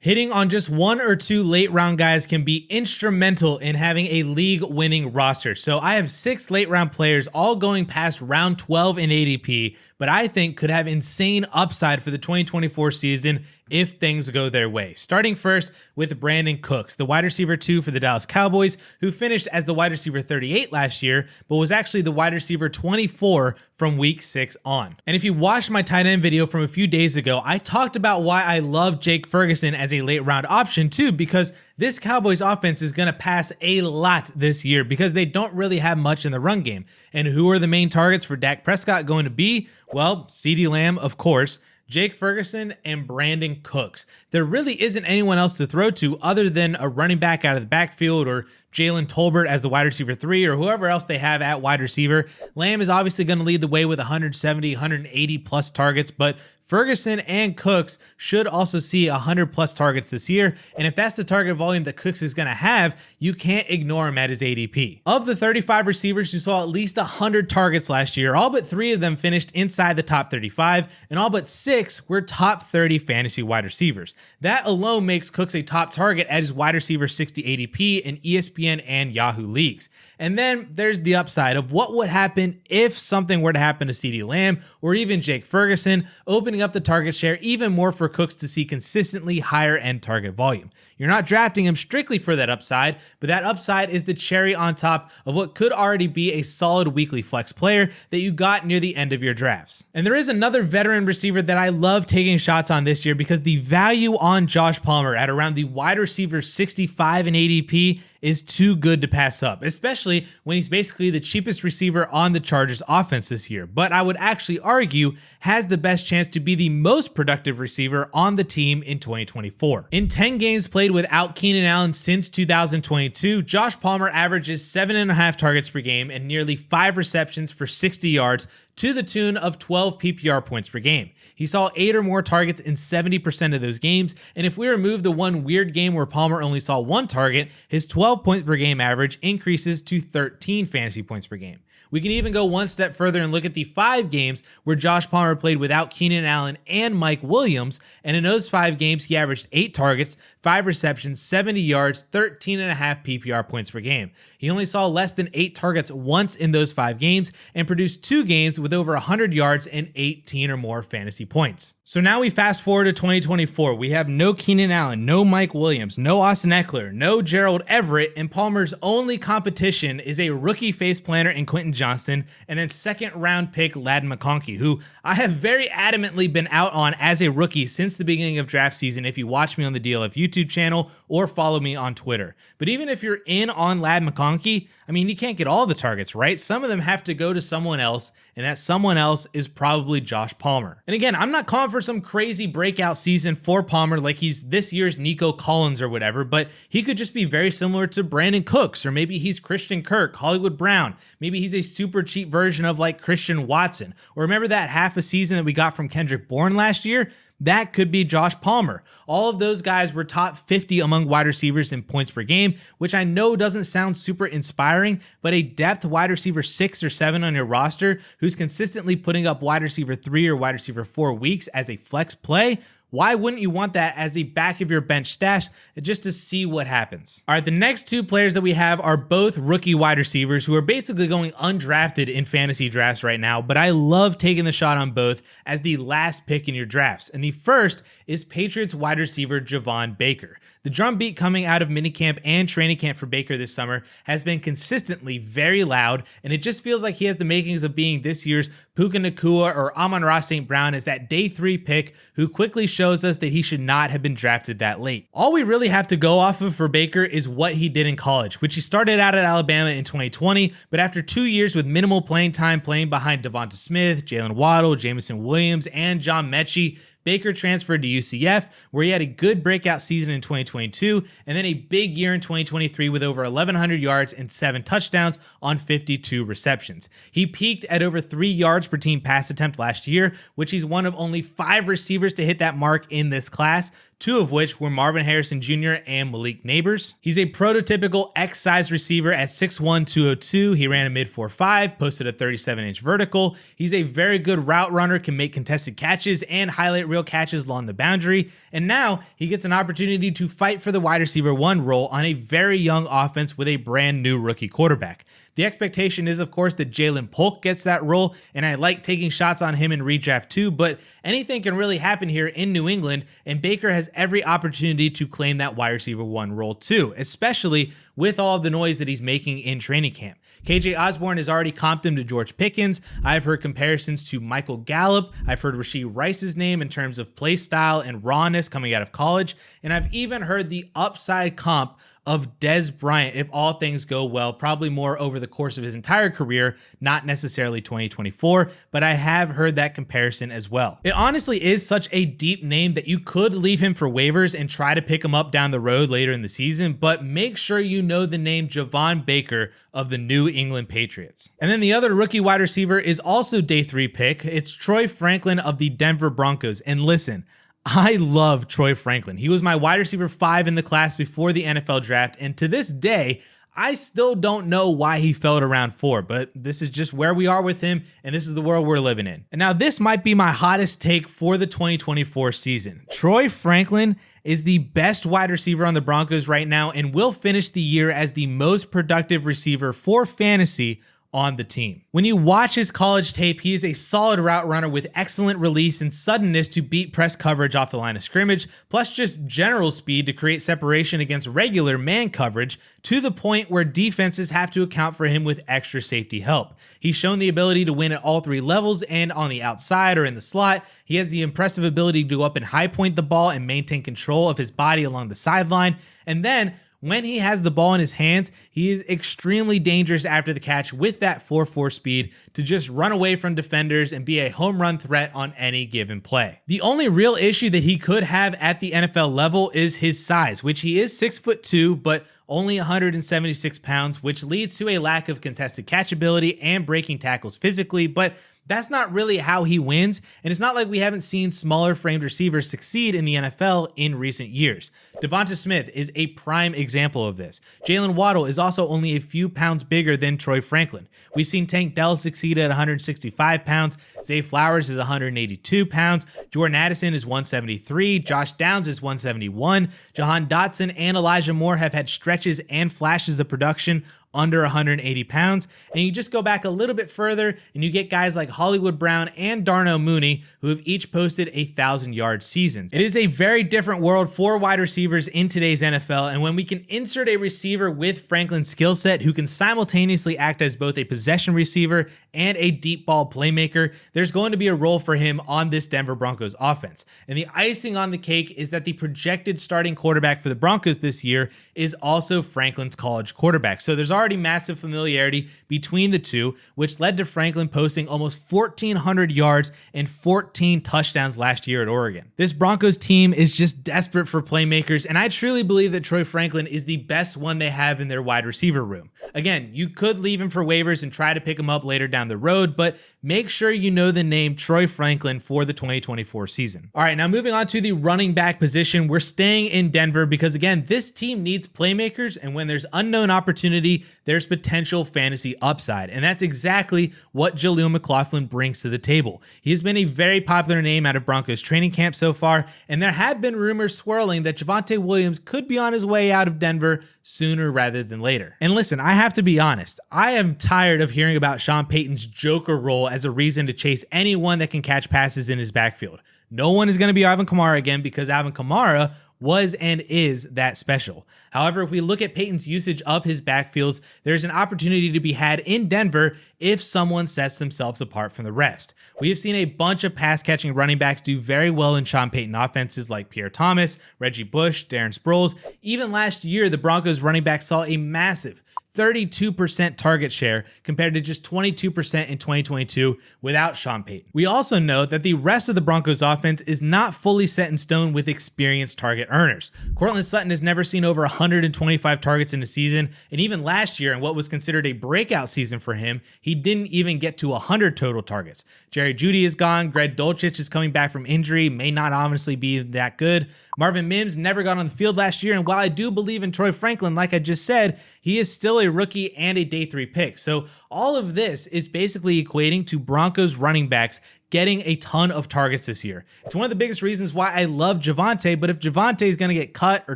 Hitting on just one or two late round guys can be instrumental in having a league winning roster. So I have 6 late round players all going past round 12 in ADP, but I think could have insane upside for the 2024 season if things go their way. Starting first with Brandin Cooks, the wide receiver 2 for the Dallas Cowboys, who finished as the wide receiver 38 last year, but was actually the wide receiver 24 from week 6 on. And if you watched my tight end video from a few days ago, I talked about why I love Jake Ferguson as a late round option too, because this Cowboys offense is going to pass a lot this year because they don't really have much in the run game. And who are the main targets for Dak Prescott going to be? Well, CeeDee Lamb, of course, Jake Ferguson, and Brandin Cooks. There really isn't anyone else to throw to other than a running back out of the backfield or Jalen Tolbert as the wide receiver 3 or whoever else they have at wide receiver. Lamb is obviously going to lead the way with 170, 180 plus targets, but Ferguson and Cooks should also see 100 plus targets this year. And if that's the target volume that Cooks is going to have, you can't ignore him at his ADP. Of the 35 receivers who saw at least 100 targets last year, all but 3 of them finished inside the top 35, and all but 6 were top 30 fantasy wide receivers. That alone makes Cooks a top target at his wide receiver 60 ADP in ESPN and Yahoo leagues. And then there's the upside of what would happen if something were to happen to CeeDee Lamb or even Jake Ferguson, opening up the target share even more for Cooks to see consistently higher end target volume. You're not drafting him strictly for that upside, but that upside is the cherry on top of what could already be a solid weekly flex player that you got near the end of your drafts. And there is another veteran receiver that I love taking shots on this year because the value on Josh Palmer at around the wide receiver 65 in ADP is too good to pass up, especially when he's basically the cheapest receiver on the Chargers offense this year, but I would actually argue has the best chance to be the most productive receiver on the team in 2024. In 10 games played without Keenan Allen since 2022, Josh Palmer averages 7.5 targets per game and nearly 5 receptions for 60 yards to the tune of 12 PPR points per game. He saw 8 or more targets in 70% of those games, and if we remove the one weird game where Palmer only saw 1 target, his 12 points per game average increases to 13 fantasy points per game. We can even go one step further and look at the 5 games where Josh Palmer played without Keenan Allen and Mike Williams, and in those 5 games, he averaged 8 targets, 5 receptions, 70 yards, 13.5 PPR points per game. He only saw less than 8 targets once in those 5 games and produced 2 games with over 100 yards and 18 or more fantasy points. So now we fast forward to 2024. We have no Keenan Allen, no Mike Williams, no Austin Eckler, no Gerald Everett, and Palmer's only competition is a rookie face planner in Quentin Johnston, and then second round pick Ladd McConkey, who I have very adamantly been out on as a rookie since the beginning of draft season if you watch me on the DLF YouTube channel or follow me on Twitter. But even if you're in on Ladd McConkey, I mean, you can't get all the targets, right? Some of them have to go to someone else, and that someone else is probably Josh Palmer. And again, I'm not calling for some crazy breakout season for Palmer like he's this year's Nico Collins or whatever, but he could just be very similar to Brandin Cooks, or maybe he's Christian Kirk, Hollywood Brown. Maybe he's a super cheap version of like Christian Watson. Or remember that half a season that we got from Kendrick Bourne last year? That could be Josh Palmer. All of those guys were top 50 among wide receivers in points per game, which I know doesn't sound super inspiring, but a depth wide receiver 6 or 7 on your roster who's consistently putting up wide receiver 3 or wide receiver 4 weeks as a flex play, why wouldn't you want that as the back of your bench stash just to see what happens? All right, the next 2 players that we have are both rookie wide receivers who are basically going undrafted in fantasy drafts right now, but I love taking the shot on both as the last pick in your drafts. And the first is Patriots wide receiver Javon Baker. The drumbeat coming out of minicamp and training camp for Baker this summer has been consistently very loud, and it just feels like he has the makings of being this year's Puka Nacua or Amon-Ra St. Brown as that day 3 pick who quickly shows us that he should not have been drafted that late. All we really have to go off of for Baker is what he did in college, which he started out at Alabama in 2020, but after 2 years with minimal playing time playing behind Devonta Smith, Jalen Waddle, Jamison Williams, and John Mechie, Baker transferred to UCF, where he had a good breakout season in 2022, and then a big year in 2023 with over 1,100 yards and 7 touchdowns on 52 receptions. He peaked at over 3 yards per team pass attempt last year, which he's one of only 5 receivers to hit that mark in this class. two of which were Marvin Harrison Jr. and Malik Neighbors. He's a prototypical X-size receiver at 6'1", 202. He ran a mid 4.5, posted a 37-inch vertical. He's a very good route runner, can make contested catches and highlight real catches along the boundary. And now he gets an opportunity to fight for the wide receiver 1 role on a very young offense with a brand new rookie quarterback. The expectation is, of course, that Jalen Polk gets that role, and I like taking shots on him in redraft too, but anything can really happen here in New England, and Baker has every opportunity to claim that wide receiver 1 role too, especially with all of the noise that he's making in training camp. KJ Osborne has already comped him to George Pickens. I've heard comparisons to Michael Gallup. I've heard Rashee Rice's name in terms of play style and rawness coming out of college, and I've even heard the upside comp of Dez Bryant if all things go well, probably more over the course of his entire career, not necessarily 2024, but I have heard that comparison as well. It honestly is such a deep name that you could leave him for waivers and try to pick him up down the road later in the season, but make sure you know the name Javon Baker of the New England Patriots. And then the other rookie wide receiver is also day 3 pick. It's Troy Franklin of the Denver Broncos. And listen, I love Troy Franklin. He was my wide receiver 5 in the class before the NFL draft, and to this day, I still don't know why he fell to round 4, but this is just where we are with him, and this is the world we're living in. And now this might be my hottest take for the 2024 season. Troy Franklin is the best wide receiver on the Broncos right now and will finish the year as the most productive receiver for fantasy on the team. When you watch his college tape, he is a solid route runner with excellent release and suddenness to beat press coverage off the line of scrimmage, plus just general speed to create separation against regular man coverage to the point where defenses have to account for him with extra safety help. He's shown the ability to win at all 3 levels and on the outside or in the slot. He has the impressive ability to go up and high point the ball and maintain control of his body along the sideline. And then when he has the ball in his hands, he is extremely dangerous after the catch with that 4.4 speed to just run away from defenders and be a home run threat on any given play. The only real issue that he could have at the NFL level is his size, which he is 6'2", but only 176 pounds, which leads to a lack of contested catchability and breaking tackles physically, but that's not really how he wins, and it's not like we haven't seen smaller framed receivers succeed in the NFL in recent years. Devonta Smith is a prime example of this. Jalen Waddle is also only a few pounds bigger than Troy Franklin. We've seen Tank Dell succeed at 165 pounds, Zay Flowers is 182 pounds, Jordan Addison is 173, Josh Downs is 171, Jahan Dotson and Elijah Moore have had stretches and flashes of production under 180 pounds, and you just go back a little bit further and you get guys like Hollywood Brown and Darnell Mooney who have each posted 1,000-yard seasons. It is a very different world for wide receivers in today's NFL, and when we can insert a receiver with Franklin's skill set who can simultaneously act as both a possession receiver and a deep ball playmaker, there's going to be a role for him on this Denver Broncos offense. And the icing on the cake is that the projected starting quarterback for the Broncos this year is also Franklin's college quarterback. So there's already massive familiarity between the two, which led to Franklin posting almost 1,400 yards and 14 touchdowns last year at Oregon. This Broncos team is just desperate for playmakers, and I truly believe that Troy Franklin is the best one they have in their wide receiver room. Again, you could leave him for waivers and try to pick him up later down the road, but make sure you know the name Troy Franklin for the 2024 season. All right, now moving on to the running back position, we're staying in Denver because, again, this team needs playmakers, and when there's unknown opportunity, there's potential fantasy upside, and that's exactly what Jaleel McLaughlin brings to the table. He has been a very popular name out of Broncos training camp so far, and there have been rumors swirling that Javonte Williams could be on his way out of Denver sooner rather than later. And listen, I have to be honest, I am tired of hearing about Sean Payton's Joker role as a reason to chase anyone that can catch passes in his backfield. No one is going to be Alvin Kamara again because Alvin Kamara was and is that special. However, if we look at Peyton's usage of his backfields, there's an opportunity to be had in Denver if someone sets themselves apart from the rest. We have seen a bunch of pass-catching running backs do very well in Sean Payton offenses like Pierre Thomas, Reggie Bush, Darren Sproles. Even last year, the Broncos running back saw a massive 32% target share compared to just 22% in 2022 without Sean Payton. We also know that the rest of the Broncos offense is not fully set in stone with experienced target earners. Courtland Sutton has never seen over 125 targets in a season, and even last year in what was considered a breakout season for him, he didn't even get to 100 total targets. Jerry Jeudy is gone, Greg Dulcich is coming back from injury, may not honestly be that good. Marvin Mims never got on the field last year, and while I do believe in Troy Franklin, like I just said, he is still a rookie and a day 3 pick. So all of this is basically equating to Broncos running backs getting a ton of targets this year. It's one of the biggest reasons why I love Javonte, but if Javonte is going to get cut or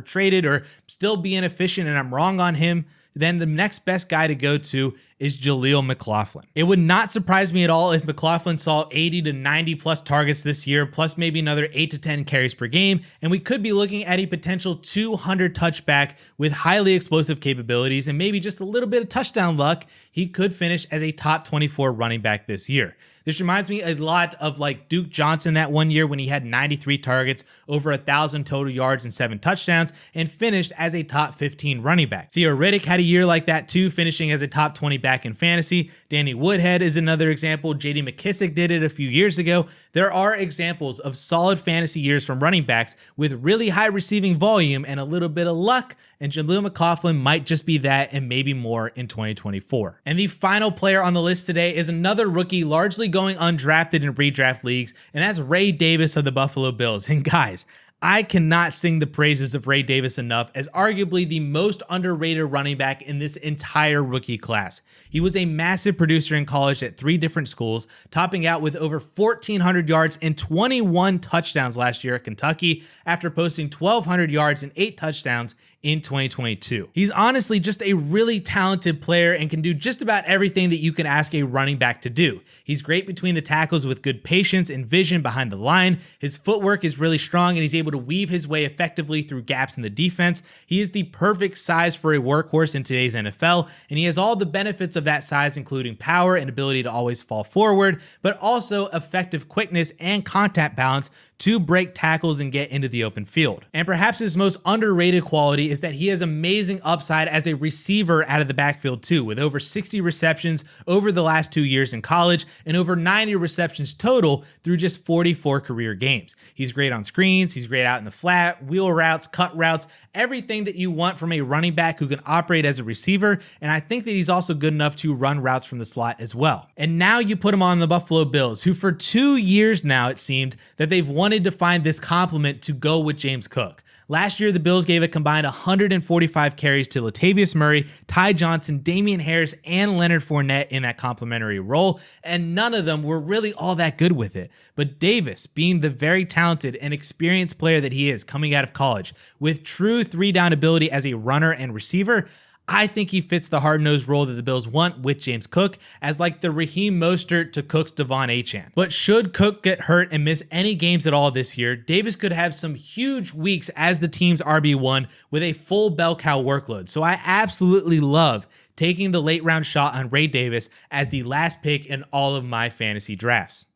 traded or still be inefficient and I'm wrong on him, then the next best guy to go to is Jaleel McLaughlin. It would not surprise me at all if McLaughlin saw 80 to 90 plus targets this year, plus maybe another 8 to 10 carries per game, and we could be looking at a potential 200 touchback with highly explosive capabilities and maybe just a little bit of touchdown luck. He could finish as a top 24 running back this year. This reminds me a lot of like Duke Johnson that one year when he had 93 targets, over 1,000 total yards and 7 touchdowns, and finished as a top 15 running back. Theo Riddick had a year like that too, finishing as a top 20 back in fantasy. Danny Woodhead is another example. J.D. McKissick did it a few years ago. There are examples of solid fantasy years from running backs with really high receiving volume and a little bit of luck, and Jaleel McLaughlin might just be that and maybe more in 2024. And the final player on the list today is another rookie largely going undrafted in redraft leagues, and that's Ray Davis of the Buffalo Bills. And guys, I cannot sing the praises of Ray Davis enough as arguably the most underrated running back in this entire rookie class. He was a massive producer in college at 3 different schools, topping out with over 1,400 yards and 21 touchdowns last year at Kentucky after posting 1,200 yards and 8 touchdowns in 2022. He's honestly just a really talented player and can do just about everything that you can ask a running back to do. He's great between the tackles with good patience and vision behind the line. His footwork is really strong and he's able to weave his way effectively through gaps in the defense. He is the perfect size for a workhorse in today's NFL, and he has all the benefits of that size, including power and ability to always fall forward, but also effective quickness and contact balance to break tackles and get into the open field. And perhaps his most underrated quality is that he has amazing upside as a receiver out of the backfield too, with over 60 receptions over the last 2 years in college and over 90 receptions total through just 44 career games. He's great on screens, he's great out in the flat, wheel routes, cut routes, everything that you want from a running back who can operate as a receiver, and I think that he's also good enough to run routes from the slot as well. And now you put him on the Buffalo Bills, who for 2 years now it seemed that they've wanted to find this complement to go with James Cook. Last year, the Bills gave a combined 145 carries to Latavius Murray, Ty Johnson, Damian Harris, and Leonard Fournette in that complimentary role, and none of them were really all that good with it. But Davis, being the very talented and experienced player that he is coming out of college, with true 3-down ability as a runner and receiver, I think he fits the hard-nosed role that the Bills want with James Cook as like the Raheem Mostert to Cook's Devon Achane. But should Cook get hurt and miss any games at all this year, Davis could have some huge weeks as the team's RB1 with a full bell cow workload. So I absolutely love taking the late round shot on Ray Davis as the last pick in all of my fantasy drafts.